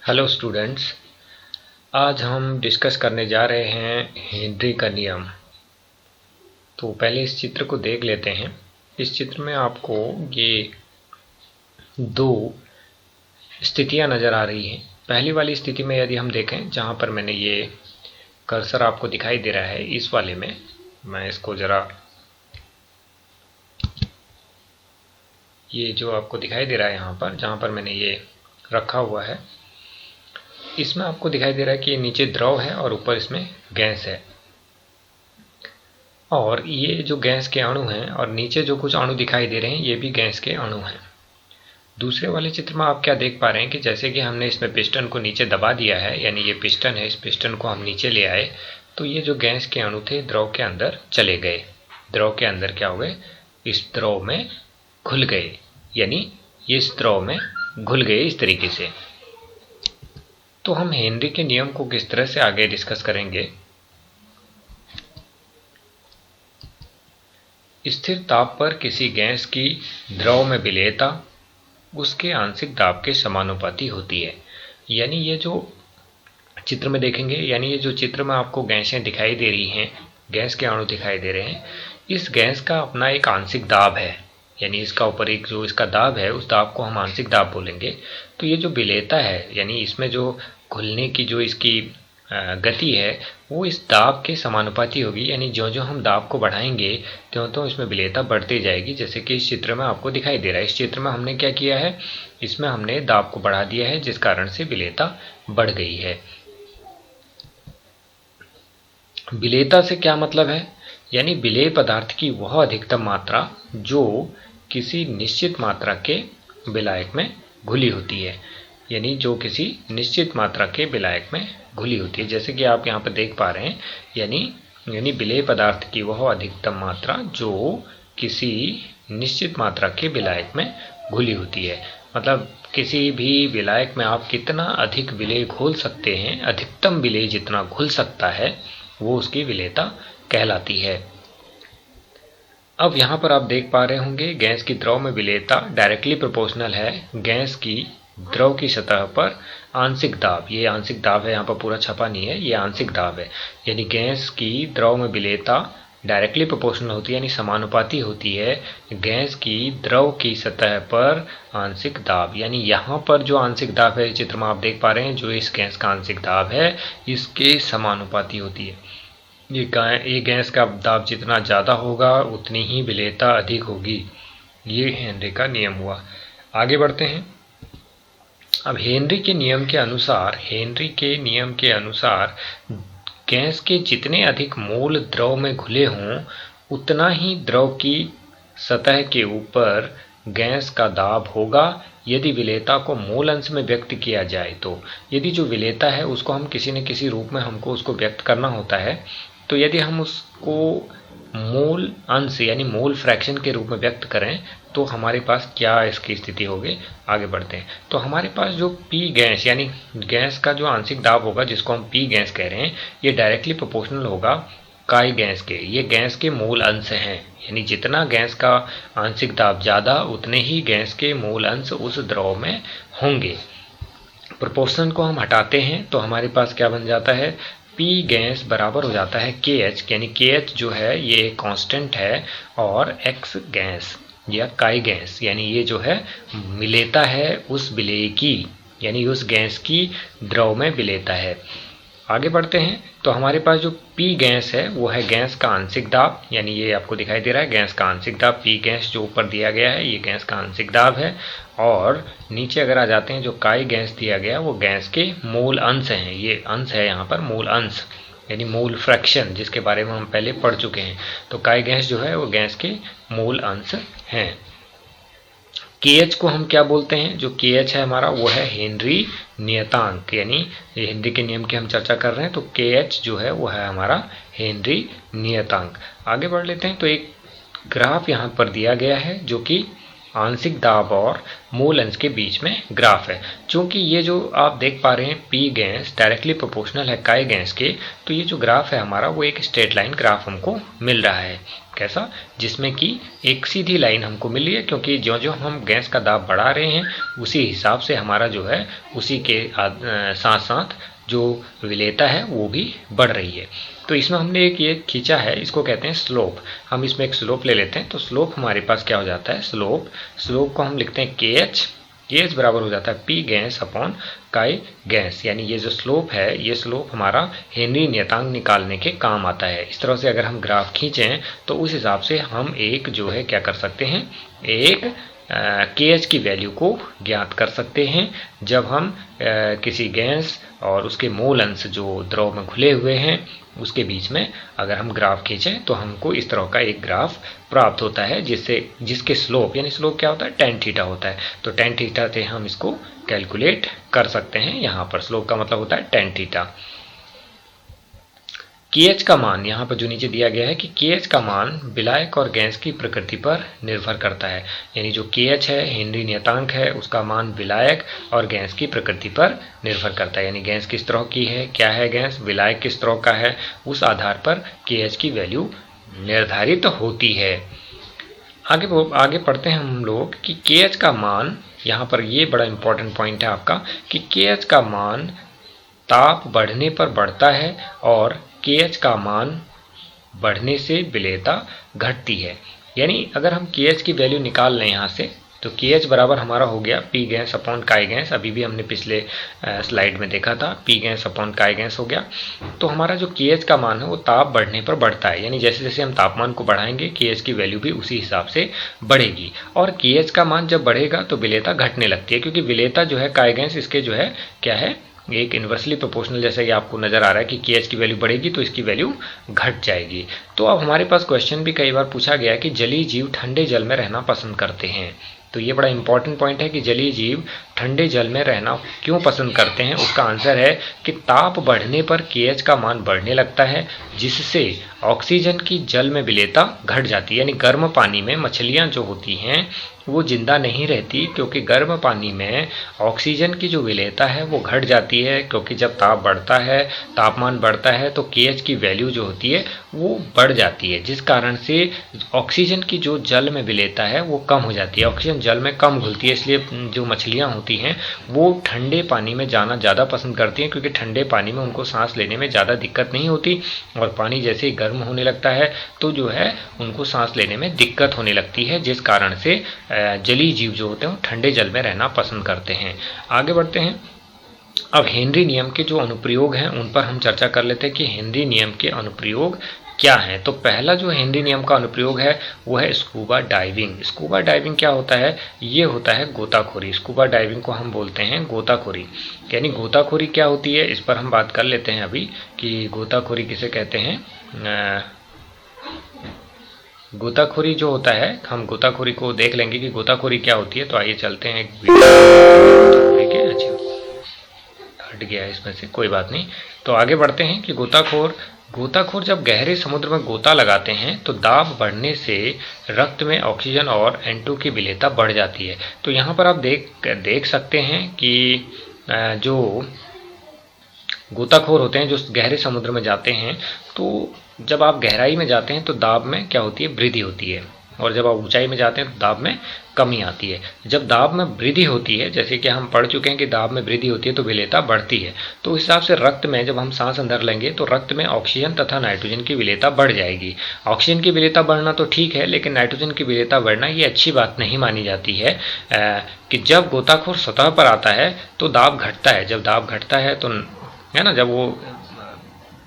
Hello students, आज हम discuss करने जा रहे हैं हेनरी का नियम। तो पहले इस चित्र को देख लेते हैं। इस चित्र में आपको ये दो स्थितियां नज़र आ रही हैं। पहली वाली स्थिति में यदि हम देखें, जहां पर मैंने ये कर्सर आपको दिखाई दे रहा है, इस वाले में मैं इसको ज़रा, ये जो आपको दिखाई दे रहा है यहाँ पर, जहाँ पर मैंने ये रखा हुआ है, इसमें आपको दिखाई दे रहा है कि ये नीचे द्रव है और ऊपर इसमें गैस है। और ये जो गैस के अणु हैं और नीचे जो कुछ अणु दिखाई दे रहे हैं, ये भी गैस के अणु हैं। दूसरे वाले चित्र में आप क्या देख पा रहे हैं कि जैसे कि हमने इसमें पिस्टन को नीचे दबा दिया है, यानी ये पिस्टन है, इस पिस्टन को हम नीचे ले आए, तो ये जो गैस के अणु थे द्रव के अंदर चले गए। द्रव के अंदर क्या हो गए? इस द्रव में घुल गए, यानी ये इस द्रव में घुल गए इस तरीके से। तो हम हेनरी के नियम को किस तरह से आगे डिस्कस करेंगे। स्थिर ताप पर किसी गैस की द्रव में विलेयता उसके आंशिक दाब के समानुपाती होती है। यानी ये जो चित्र में देखेंगे, यानी ये जो चित्र में आपको गैसें दिखाई दे रही हैं, गैस के अणु दिखाई दे रहे हैं, इस गैस का अपना एक आंशिक दाब है, यानी इसका ऊपर एक जो इसका दाब है, उस दाब को हम आंशिक दाब बोलेंगे। तो ये जो विलेयता है, यानी इसमें जो घुलने की जो इसकी गति है, वो इस दाब के समानुपाती होगी। यानी ज्यों ज्यों हम दाब को बढ़ाएंगे त्यों त्यों इसमें विलेयता बढ़ती जाएगी, जैसे कि इस चित्र में आपको दिखाई दे रहा है। इस चित्र में हमने क्या किया है, इसमें हमने दाब को बढ़ा दिया है, जिस कारण से विलेयता बढ़ गई है। विलेयता से क्या मतलब है? यानी विलेय पदार्थ की वह अधिकतम मात्रा जो किसी निश्चित मात्रा के विलायक में घुली होती है, यानी जो किसी निश्चित मात्रा के विलायक में घुली होती है। जैसे कि आप यहाँ पर देख पा रहे हैं, यानी विलेय पदार्थ की वह अधिकतम मात्रा जो किसी निश्चित मात्रा के विलायक में घुली होती है। मतलब किसी भी विलायक में आप कितना अधिक विलेय घोल सकते हैं, अधिकतम विलेय जितना घुल सकता है, वो उसकी विलेयता कहलाती है। अब यहाँ पर आप देख पा रहे होंगे, गैस की द्रव में विलेयता डायरेक्टली प्रोपोर्शनल है गैस की द्रव की सतह पर आंशिक दाब। ये आंशिक दाब है, यहाँ पर पूरा छपा नहीं है, ये आंशिक दाब है। यानी गैस की द्रव में विलेयता डायरेक्टली प्रोपोर्शनल होती है, यानी समानुपाती होती है गैस की द्रव की सतह पर आंशिक दाब। यानी यहाँ पर जो आंशिक दाब है, चित्र में आप देख पा रहे हैं, जो इस गैस का आंशिक दाब है, इसके समानुपाती होती है। ये गैस का दाब जितना ज़्यादा होगा उतनी ही विलेयता अधिक होगी। ये हेनरी का नियम हुआ। आगे बढ़ते हैं। अब हेनरी के नियम के अनुसार गैस के जितने अधिक मोल द्रव में घुले हों, उतना ही द्रव की सतह के ऊपर गैस का दाब होगा। यदि विलेयता को मोल अंश में व्यक्त किया जाए तो, यदि जो विलेयता है उसको हम किसी न किसी रूप में हमको उसको व्यक्त करना होता है, तो यदि हम उसको मोल अंश यानी मोल फ्रैक्शन के रूप में व्यक्त करें तो हमारे पास क्या इसकी स्थिति होगी। आगे बढ़ते हैं। तो हमारे पास जो पी गैस यानी गैस का जो आंशिक दाब होगा, जिसको हम पी गैस कह रहे हैं, ये डायरेक्टली प्रोपोर्शनल होगा काई गैस के। ये गैस के मोल अंश हैं, यानी जितना गैस का आंशिक दाब ज़्यादा, उतने ही गैस के मोल अंश उस द्रव में होंगे। प्रोपोर्शन को हम हटाते हैं तो हमारे पास क्या बन जाता है, पी गैस बराबर हो जाता है के एच, यानी के एच जो है ये कांस्टेंट है, और एक्स गैस या काई गैस, यानी ये जो है विलेयता है उस विलेय की, यानी उस गैस की द्रव में विलेयता है। आगे बढ़ते हैं। तो हमारे पास जो पी गैस है वो है गैस का आंशिक दाब, यानी ये आपको दिखाई दे रहा है गैस का आंशिक दाब। पी गैस जो ऊपर दिया गया है ये गैस का आंशिक दाब है, और नीचे अगर आ जाते हैं जो काई गैस दिया गया वो गैस के मोल अंश हैं। ये अंश है यहाँ पर मोल अंश, यानी मोल फ्रैक्शन, जिसके बारे में हम पहले पढ़ चुके हैं। तो काई गैस जो है वो गैस के मोल अंश हैं। KH को हम क्या बोलते हैं? जो KH है हमारा वो है हेनरी नियतांक, यानी हेनरी के नियम की हम चर्चा कर रहे हैं, तो KH जो है वो है हमारा हेनरी नियतांक। आगे बढ़ लेते हैं। तो एक ग्राफ यहाँ पर दिया गया है जो कि आंशिक दाब और मूल अंश के बीच में ग्राफ है। चूंकि ये जो आप देख पा रहे हैं पी गैस डायरेक्टली प्रोपोर्शनल है काई गैस के, तो ये जो ग्राफ है हमारा वो एक स्ट्रेट लाइन ग्राफ हमको मिल रहा है। कैसा, जिसमें कि एक सीधी लाइन हमको मिली है, क्योंकि जो जो हम गैस का दाब बढ़ा रहे हैं उसी हिसाब से हमारा जो है उसी के साथ साथ जो विलेयता है वो भी बढ़ रही है। तो इसमें हमने एक ये खींचा है, इसको कहते हैं स्लोप। हम इसमें एक स्लोप ले लेते हैं, तो स्लोप हमारे पास क्या हो जाता है, स्लोप को हम लिखते हैं KH बराबर हो जाता है P गैस अपॉन काई गैस। यानी ये जो स्लोप है, ये स्लोप हमारा हेनरी नियतांक निकालने के काम आता है। इस तरह से अगर हम ग्राफ खींचें तो उस हिसाब से हम एक जो है क्या कर सकते हैं, एक KH की वैल्यू को ज्ञात कर सकते हैं जब हम किसी गैस और उसके मोल अंश जो द्रव में घुले हुए हैं उसके बीच में अगर हम ग्राफ खींचें तो हमको इस तरह का एक ग्राफ प्राप्त होता है, जिसके स्लोप, यानी स्लोप क्या होता है, tan थीटा होता है। तो tan थीटा से हम इसको कैलकुलेट कर सकते हैं। यहाँ पर स्लोप का मतलब होता है tan थीटा। KH का मान यहाँ पर जो नीचे दिया गया है कि KH का मान विलायक और गैस की प्रकृति पर निर्भर करता है। यानी जो KH है, हेनरी नियतांक है, उसका मान विलायक और गैस की प्रकृति पर निर्भर करता है। यानी गैस किस तरह की है, क्या है गैस, विलायक किस तरह का है, उस आधार पर KH की वैल्यू निर्धारित होती है। आगे पढ़ते हैं हम लोग कि KH का मान, यहाँ पर ये बड़ा इंपॉर्टेंट पॉइंट है आपका कि KH का मान ताप बढ़ने पर बढ़ता है और KH का मान बढ़ने से विलेयता घटती है। यानी अगर हम KH की वैल्यू निकाल लें यहाँ से, तो KH बराबर हमारा हो गया P गैस अपॉन काई गैस। अभी भी हमने पिछले स्लाइड में देखा था, P गैस अपॉन काई गैस हो गया। तो हमारा जो KH का मान है वो ताप बढ़ने पर बढ़ता है। यानी जैसे जैसे हम तापमान को बढ़ाएंगे KH की वैल्यू भी उसी हिसाब से बढ़ेगी। और KH का मान जब बढ़ेगा तो विलेयता घटने लगती है, क्योंकि विलेयता जो है काई गैस इसके जो है क्या है, एक इन्वर्सली प्रोपोर्शनल, जैसा कि आपको नजर आ रहा है कि KH की वैल्यू बढ़ेगी तो इसकी वैल्यू घट जाएगी। तो अब हमारे पास क्वेश्चन भी कई बार पूछा गया कि जलीय जीव ठंडे जल में रहना पसंद करते हैं। तो ये बड़ा इंपॉर्टेंट पॉइंट है कि जलीय जीव ठंडे जल में रहना क्यों पसंद करते हैं। उसका आंसर है कि ताप बढ़ने पर KH का मान बढ़ने लगता है, जिससे ऑक्सीजन की जल में विलेयता घट जाती है। यानी गर्म पानी में मछलियां जो होती हैं वो जिंदा नहीं रहती, क्योंकि गर्म पानी में ऑक्सीजन की जो विलेयता है वो घट जाती है, क्योंकि जब ताप बढ़ता है, तापमान बढ़ता है तो KH की वैल्यू जो होती है वो बढ़ जाती है, जिस कारण से ऑक्सीजन की जो जल में विलेयता है वो कम हो जाती है। ऑक्सीजन जल में कम घुलती है, इसलिए जो मछलियाँ होती हैं वो ठंडे पानी में जाना ज़्यादा पसंद करती हैं, क्योंकि ठंडे पानी में उनको सांस लेने में ज़्यादा दिक्कत नहीं होती। और पानी जैसे ही गर्म होने लगता है तो जो है उनको सांस लेने में दिक्कत होने लगती है, जिस कारण से जलीय जीव जो होते हैं वो ठंडे जल में रहना पसंद करते हैं। आगे बढ़ते हैं। अब हेनरी नियम के जो अनुप्रयोग हैं उन पर हम चर्चा कर लेते हैं कि हेनरी नियम के अनुप्रयोग क्या हैं। तो पहला जो हेनरी नियम का अनुप्रयोग है वो है स्कूबा डाइविंग। स्कूबा डाइविंग क्या होता है, ये होता है गोताखोरी। स्कूबा डाइविंग को हम बोलते हैं गोताखोरी। यानी गोताखोरी क्या होती है, इस पर हम बात कर लेते हैं अभी कि गोताखोरी किसे कहते हैं। गोताखोरी जो होता है, हम गोताखोरी को देख लेंगे कि गोताखोरी क्या होती है। तो आइए चलते हैं एक वीडियो। ठीक है, अच्छा हट गया इसमें से, कोई बात नहीं। तो आगे बढ़ते हैं कि गोताखोर जब गहरे समुद्र में गोता लगाते हैं तो दाब बढ़ने से रक्त में ऑक्सीजन और N2 की विलेयता बढ़ जाती है। तो यहाँ पर आप देख सकते हैं कि जो गोताखोर होते हैं जो गहरे समुद्र में जाते हैं, तो जब आप गहराई में जाते हैं तो दाब में क्या होती है, वृद्धि होती है, और जब आप ऊंचाई में जाते हैं तो दाब में कमी आती है। जब दाब में वृद्धि होती है, जैसे कि हम पढ़ चुके हैं कि दाब में वृद्धि होती है तो विलेयता बढ़ती है। तो उस हिसाब से रक्त में जब हम सांस अंदर लेंगे तो रक्त में ऑक्सीजन तथा नाइट्रोजन की विलेयता बढ़ जाएगी। ऑक्सीजन की विलेयता बढ़ना तो ठीक है, लेकिन नाइट्रोजन की विलेयता बढ़ना ये अच्छी बात नहीं मानी जाती है कि जब गोताखोर सतह पर आता है तो दाब घटता है। जब दाब घटता है तो है ना, जब वो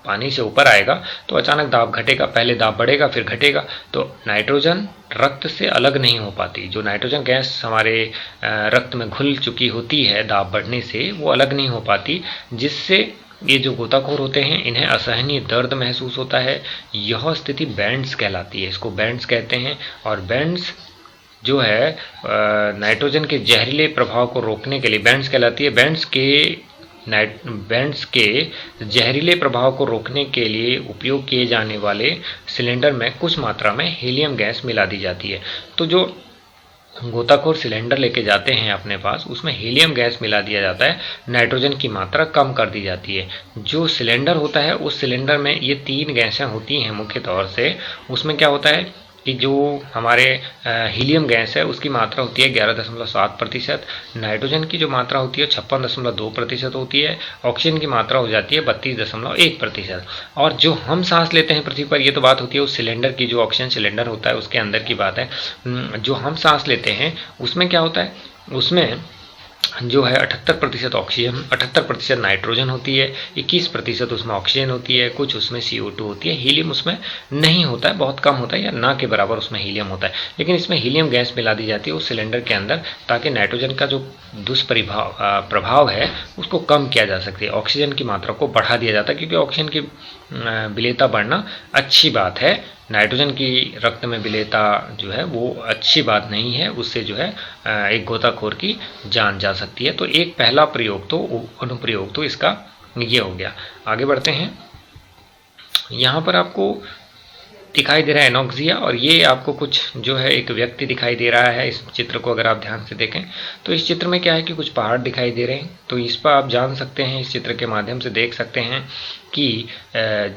पानी से ऊपर आएगा तो अचानक दाब घटेगा, पहले दाब बढ़ेगा फिर घटेगा। तो नाइट्रोजन रक्त से अलग नहीं हो पाती। जो नाइट्रोजन गैस हमारे रक्त में घुल चुकी होती है दाब बढ़ने से, वो अलग नहीं हो पाती, जिससे ये जो गोताखोर होते हैं इन्हें असहनीय दर्द महसूस होता है। यह स्थिति बैंड्स कहलाती है, इसको बैंड्स कहते हैं। और बैंड्स जो है नाइट्रोजन के जहरीले प्रभाव को रोकने के लिए बैंड्स कहलाती है। बैंड्स के जहरीले प्रभाव को रोकने के लिए उपयोग किए जाने वाले सिलेंडर में कुछ मात्रा में हीलियम गैस मिला दी जाती है। तो जो गोताखोर सिलेंडर लेके जाते हैं अपने पास, उसमें हीलियम गैस मिला दिया जाता है, नाइट्रोजन की मात्रा कम कर दी जाती है। जो सिलेंडर होता है उस सिलेंडर में ये 3 गैसें होती हैं मुख्य तौर से। उसमें क्या होता है कि जो हमारे हीलियम गैस है उसकी मात्रा होती है 11.7%, नाइट्रोजन की जो मात्रा होती है 56.2% होती है, ऑक्सीजन की मात्रा हो जाती है 32.1%। और जो हम सांस लेते हैं पृथ्वी पर, ये तो बात होती है उस सिलेंडर की, जो ऑक्सीजन सिलेंडर होता है उसके अंदर की बात है। जो हम सांस लेते हैं उसमें क्या होता है, उसमें जो है 78% ऑक्सीजन, 78% नाइट्रोजन होती है, 21% उसमें ऑक्सीजन होती है, कुछ उसमें CO2 होती है। हीलियम उसमें नहीं होता है, बहुत कम होता है या ना के बराबर उसमें हीलियम होता है। लेकिन इसमें हीलियम गैस मिला दी जाती है उस सिलेंडर के अंदर, ताकि नाइट्रोजन का जो प्रभाव है उसको कम किया जा सके, ऑक्सीजन की मात्रा को बढ़ा दिया जाता है, क्योंकि ऑक्सीजन की विलेयता बढ़ना अच्छी बात है। नाइट्रोजन की रक्त में विलेयता जो है वो अच्छी बात नहीं है, उससे जो है एक गोताखोर की जान जा सकती है। तो एक पहला प्रयोग तो अनुप्रयोग तो इसका ये हो गया। आगे बढ़ते हैं। यहाँ पर आपको दिखाई दे रहा है एनोक्सिया, और ये आपको कुछ जो है एक व्यक्ति दिखाई दे रहा है। इस चित्र को अगर आप ध्यान से देखें तो इस चित्र में क्या है कि कुछ पहाड़ दिखाई दे रहे हैं। तो इस पर आप जान सकते हैं, इस चित्र के माध्यम से देख सकते हैं कि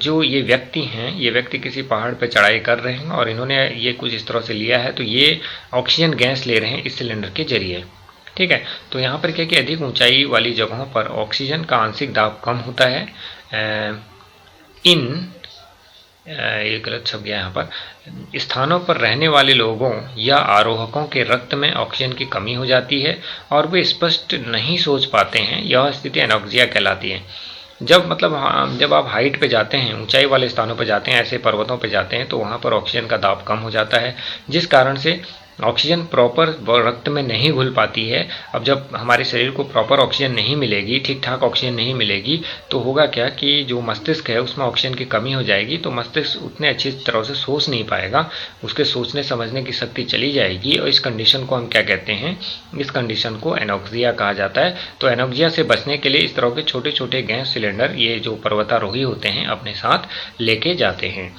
जो ये व्यक्ति हैं, ये व्यक्ति किसी पहाड़ पर चढ़ाई कर रहे हैं और इन्होंने ये कुछ इस तरह से लिया है। तो ये ऑक्सीजन गैस ले रहे हैं इस सिलेंडर के जरिए, ठीक है। तो यहाँ पर क्या कि अधिक ऊंचाई वाली जगहों पर ऑक्सीजन का आंशिक दाब कम होता है। ये गलत छप गया यहाँ पर, स्थानों पर रहने वाले लोगों या आरोहकों के रक्त में ऑक्सीजन की कमी हो जाती है और वे स्पष्ट नहीं सोच पाते हैं। यह स्थिति एनोक्सिया कहलाती है। जब आप हाइट पे जाते हैं, ऊंचाई वाले स्थानों पर जाते हैं, ऐसे पर्वतों पे जाते हैं, तो वहाँ पर ऑक्सीजन का दाब कम हो जाता है, जिस कारण से ऑक्सीजन प्रॉपर रक्त में नहीं घुल पाती है। अब जब हमारे शरीर को प्रॉपर ऑक्सीजन नहीं मिलेगी, ठीक ठाक ऑक्सीजन नहीं मिलेगी, तो होगा क्या कि जो मस्तिष्क है उसमें ऑक्सीजन की कमी हो जाएगी। तो मस्तिष्क उतने अच्छी तरह से सोच नहीं पाएगा, उसके सोचने समझने की शक्ति चली जाएगी, और इस कंडीशन को हम क्या कहते हैं, इस कंडीशन को एनोक्सिया कहा जाता है। तो एनोक्सिया से बचने के लिए इस तरह के छोटे छोटे गैस सिलेंडर ये जो पर्वतारोही होते हैं अपने साथ लेके जाते हैं।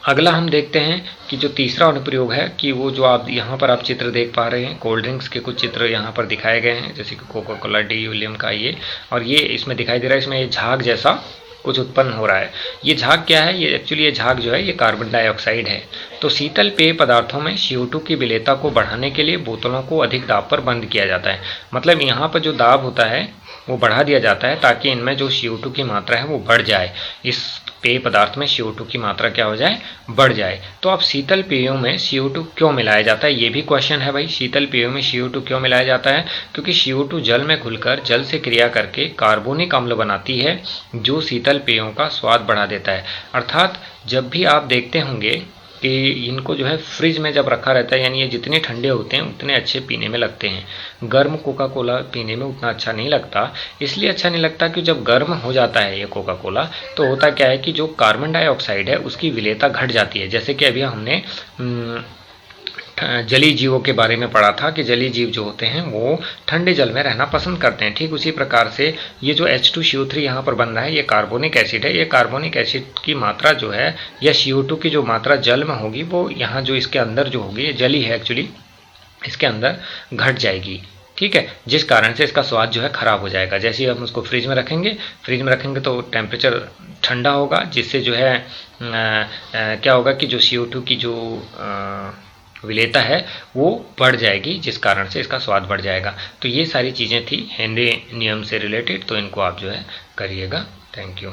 अगला हम देखते हैं कि जो तीसरा अनुप्रयोग है कि वो जो आप यहाँ पर आप चित्र देख पा रहे हैं, कोल्ड ड्रिंक्स के कुछ चित्र यहाँ पर दिखाए गए हैं, जैसे कि कोका कोला, डी विलियम का ये, और ये इसमें दिखाई दे रहा है, इसमें ये झाग जैसा कुछ उत्पन्न हो रहा है। ये झाग क्या है, ये एक्चुअली ये झाग जो है ये कार्बन डाइऑक्साइड है। तो शीतल पेय पदार्थों में CO2 की विलेयता को बढ़ाने के लिए बोतलों को अधिक दाब पर बंद किया जाता है। मतलब यहाँ पर जो दाब होता है वो बढ़ा दिया जाता है ताकि इनमें जो CO2 की मात्रा है वो बढ़ जाए, इस पेय पदार्थ में CO2 की मात्रा क्या हो जाए, बढ़ जाए। तो अब शीतल पेयों में CO2 क्यों मिलाया जाता है, ये भी क्वेश्चन है भाई। शीतल पेयों में CO2 क्यों मिलाया जाता है, क्योंकि CO2 जल में घुलकर जल से क्रिया करके कार्बोनिक अम्ल बनाती है, जो शीतल पेयों का स्वाद बढ़ा देता है। अर्थात जब भी आप देखते होंगे कि इनको जो है फ्रिज में जब रखा रहता है, यानी ये जितने ठंडे होते हैं उतने अच्छे पीने में लगते हैं। गर्म कोका कोला पीने में उतना अच्छा नहीं लगता। इसलिए अच्छा नहीं लगता कि जब गर्म हो जाता है ये कोका कोला, तो होता क्या है कि जो कार्बन डाइऑक्साइड है उसकी विलेयता घट जाती है। जैसे कि अभी हमने जलीय जीवों के बारे में पढ़ा था कि जलीय जीव जो होते हैं वो ठंडे जल में रहना पसंद करते हैं। ठीक उसी प्रकार से ये जो H2CO3 यहाँ पर बन रहा है, ये कार्बोनिक एसिड है। ये कार्बोनिक एसिड की मात्रा जो है या CO2 की जो मात्रा जल में होगी वो यहाँ जो इसके अंदर जो होगी, ये जली है एक्चुअली, इसके अंदर घट जाएगी। ठीक है, जिस कारण से इसका स्वाद जो है खराब हो जाएगा। जैसे ही हम उसको फ्रिज में रखेंगे तो टेम्परेचर ठंडा होगा, जिससे जो है क्या होगा कि जो CO2 की जो विलेयता है वो बढ़ जाएगी, जिस कारण से इसका स्वाद बढ़ जाएगा। तो ये सारी चीज़ें थी हेनरी नियम से रिलेटेड, तो इनको आप जो है करिएगा। Thank you.